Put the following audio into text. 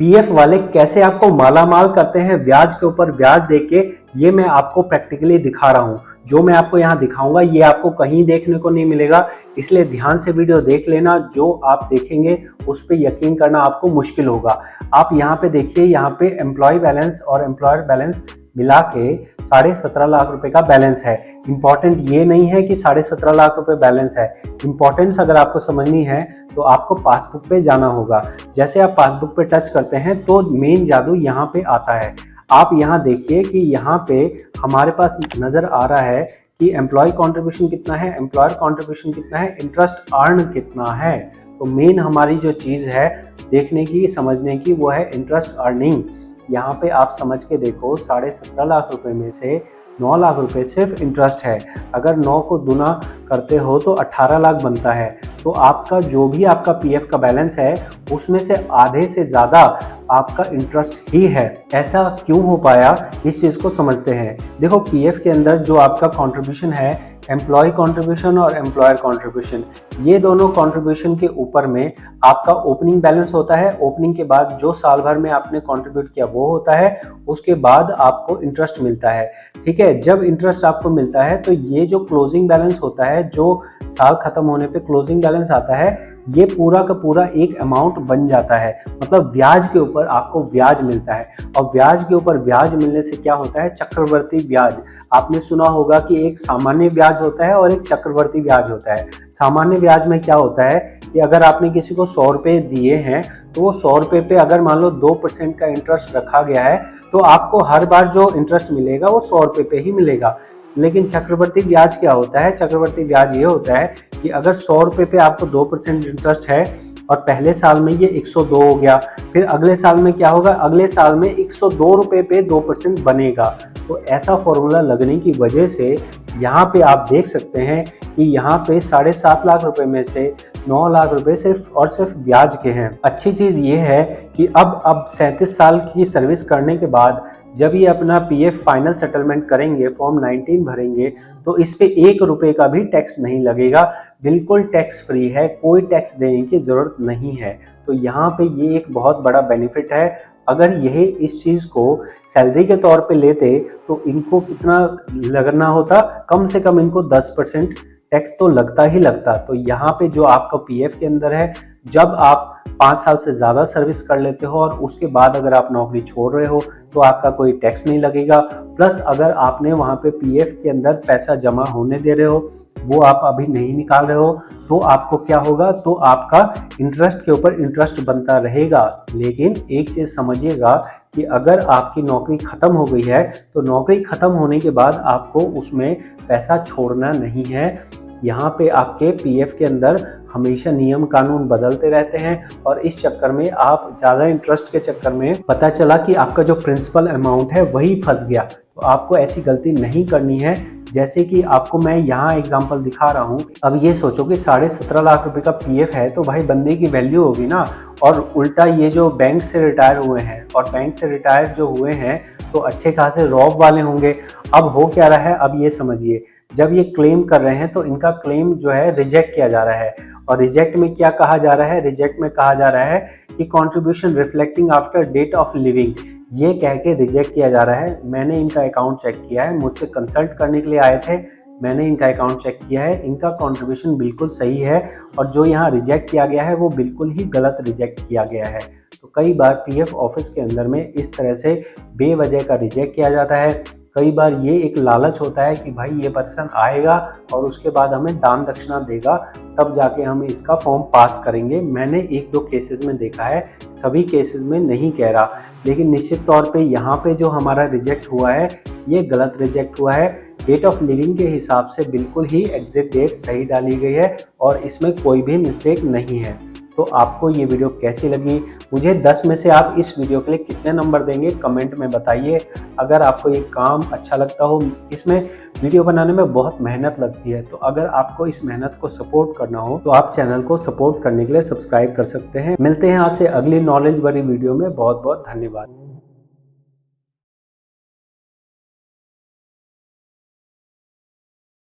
PF वाले कैसे आपको मालामाल करते हैं ब्याज के ऊपर ब्याज देके, ये मैं आपको प्रैक्टिकली दिखा रहा हूं। जो मैं आपको यहाँ दिखाऊंगा ये आपको कहीं देखने को नहीं मिलेगा, इसलिए ध्यान से वीडियो देख लेना। जो आप देखेंगे उस पर यकीन करना आपको मुश्किल होगा। आप यहाँ पे देखिए, यहाँ पे एम्प्लॉय बैलेंस और एम्प्लॉयर बैलेंस मिला के 17.5 लाख रुपए का बैलेंस है। इंपॉर्टेंट ये नहीं है कि 17.5 लाख रुपए बैलेंस है। इंपॉर्टेंस अगर आपको समझनी है तो आपको पासबुक पे जाना होगा। जैसे आप पासबुक पे टच करते हैं तो मेन जादू यहाँ पे आता है। आप यहाँ देखिए कि यहाँ पे हमारे पास नजर आ रहा है कि एम्प्लॉय कॉन्ट्रीब्यूशन कितना है, एम्प्लॉयर कॉन्ट्रीब्यूशन कितना है, इंटरेस्ट अर्न कितना है। तो मेन हमारी जो चीज है देखने की, समझने की, वो है इंटरेस्ट अर्निंग। यहाँ पे आप समझ के देखो, 17.5 लाख रुपए में से 9 लाख रुपए सिर्फ इंटरेस्ट है। अगर 9 को गुना करते हो तो 18 लाख बनता है। तो आपका जो भी आपका पीएफ का बैलेंस है उसमें से आधे से ज़्यादा आपका इंटरेस्ट ही है। ऐसा क्यों हो पाया, इस चीज़ को समझते हैं। देखो, पीएफ के अंदर जो आपका कंट्रीब्यूशन है, एम्प्लॉय कंट्रीब्यूशन और एम्प्लॉयर कंट्रीब्यूशन, ये दोनों कंट्रीब्यूशन के ऊपर में आपका ओपनिंग बैलेंस होता है। ओपनिंग के बाद जो साल भर में आपने कंट्रीब्यूट किया वो होता है, उसके बाद आपको इंटरेस्ट मिलता है। ठीक है, जब इंटरेस्ट आपको मिलता है तो ये जो क्लोजिंग बैलेंस होता है, जो साल खत्म होने पे क्लोजिंग बैलेंस आता है, ये पूरा का पूरा एक अमाउंट बन जाता है। मतलब ब्याज के ऊपर आपको ब्याज मिलता है, और ब्याज के ऊपर ब्याज मिलने से क्या होता है, चक्रवर्ती ब्याज। आपने सुना होगा कि एक सामान्य ब्याज होता है और एक चक्रवर्ती ब्याज होता है। सामान्य ब्याज में क्या होता है कि अगर आपने किसी को 100 रुपये दिए हैं तो वो 100 रुपये पे अगर मान लो 2% का इंटरेस्ट रखा गया है तो आपको हर बार जो इंटरेस्ट मिलेगा वो 100 रुपये पे ही मिलेगा। लेकिन चक्रवर्ती ब्याज क्या होता है, चक्रवर्ती ब्याज ये होता है कि अगर 100 रुपये पे आपको 2% इंटरेस्ट है और पहले साल में ये 102 हो गया, फिर अगले साल में क्या होगा, अगले साल में 102 रुपये पे 2% बनेगा। तो ऐसा फॉर्मूला लगने की वजह से यहाँ पे आप देख सकते हैं कि यहाँ पे 7.5 लाख रुपए में से 9 लाख रुपए सिर्फ और सिर्फ ब्याज के हैं। अच्छी चीज़ ये है कि अब 37 साल की सर्विस करने के बाद जब ये अपना पीएफ फाइनल सेटलमेंट करेंगे, फॉर्म 19 भरेंगे, तो इस पे 1 रुपए का भी टैक्स नहीं लगेगा। बिल्कुल टैक्स फ्री है, कोई टैक्स देने की जरूरत नहीं है। तो यहाँ पे ये एक बहुत बड़ा बेनिफिट है। अगर यह इस चीज़ को सैलरी के तौर पे लेते तो इनको कितना लगना होता, कम से कम इनको 10% टैक्स तो लगता ही लगता। तो यहाँ पे जो आपका पीएफ के अंदर है, जब आप 5 साल से ज़्यादा सर्विस कर लेते हो और उसके बाद अगर आप नौकरी छोड़ रहे हो तो आपका कोई टैक्स नहीं लगेगा। प्लस अगर आपने वहाँ पे पीएफ के अंदर पैसा जमा होने दे रहे हो, वो आप अभी नहीं निकाल रहे हो, तो आपको क्या होगा, तो आपका इंटरेस्ट के ऊपर इंटरेस्ट बनता रहेगा। लेकिन एक चीज़ समझिएगा कि अगर आपकी नौकरी ख़त्म हो गई है तो नौकरी ख़त्म होने के बाद आपको उसमें पैसा छोड़ना नहीं है। यहाँ पे आपके पीएफ के अंदर हमेशा नियम कानून बदलते रहते हैं और इस चक्कर में आप ज़्यादा इंटरेस्ट के चक्कर में पता चला कि आपका जो प्रिंसिपल अमाउंट है वही फंस गया। तो आपको ऐसी गलती नहीं करनी है। जैसे कि आपको मैं यहाँ एग्जांपल दिखा रहा हूँ। अब ये सोचो कि 17.5 लाख रुपए का पीएफ है तो भाई बंदे की वैल्यू होगी ना। और उल्टा ये जो बैंक से रिटायर हुए हैं, और बैंक से रिटायर जो हुए हैं तो अच्छे खासे रॉब वाले होंगे। अब हो क्या रहा है, अब ये समझिए, जब ये क्लेम कर रहे हैं तो इनका क्लेम जो है रिजेक्ट किया जा रहा है। और रिजेक्ट में क्या कहा जा रहा है, रिजेक्ट में कहा जा रहा है कि contribution reflecting after date of living, ये कह के रिजेक्ट किया जा रहा है। मैंने इनका अकाउंट चेक किया है, मुझसे कंसल्ट करने के लिए आए थे, मैंने इनका अकाउंट चेक किया है, इनका कंट्रीब्यूशन बिल्कुल सही है और जो यहाँ रिजेक्ट किया गया है वो बिल्कुल ही गलत रिजेक्ट किया गया है। तो कई बार पीएफ ऑफिस के अंदर में इस तरह से बेवजह का रिजेक्ट किया जाता है। कई बार ये एक लालच होता है कि भाई ये पर्सन आएगा और उसके बाद हमें दान दक्षिणा देगा, तब जाके हम इसका फॉर्म पास करेंगे। मैंने 1-2 केसेस में देखा है, सभी केसेस में नहीं कह रहा, लेकिन निश्चित तौर पे यहाँ पे जो हमारा रिजेक्ट हुआ है ये गलत रिजेक्ट हुआ है। डेट ऑफ लिविंग के हिसाब से बिल्कुल ही एग्जैक्ट डेट सही डाली गई है और इसमें कोई भी मिस्टेक नहीं है। तो आपको ये वीडियो कैसी लगी, मुझे 10 में से आप इस वीडियो के लिए कितने नंबर देंगे कमेंट में बताइए। अगर आपको ये काम अच्छा लगता हो, इसमें वीडियो बनाने में बहुत मेहनत लगती है, तो अगर आपको इस मेहनत को सपोर्ट करना हो तो आप चैनल को सपोर्ट करने के लिए सब्सक्राइब कर सकते हैं। मिलते हैं आपसे अगली नॉलेज भरी वीडियो में। बहुत बहुत धन्यवाद।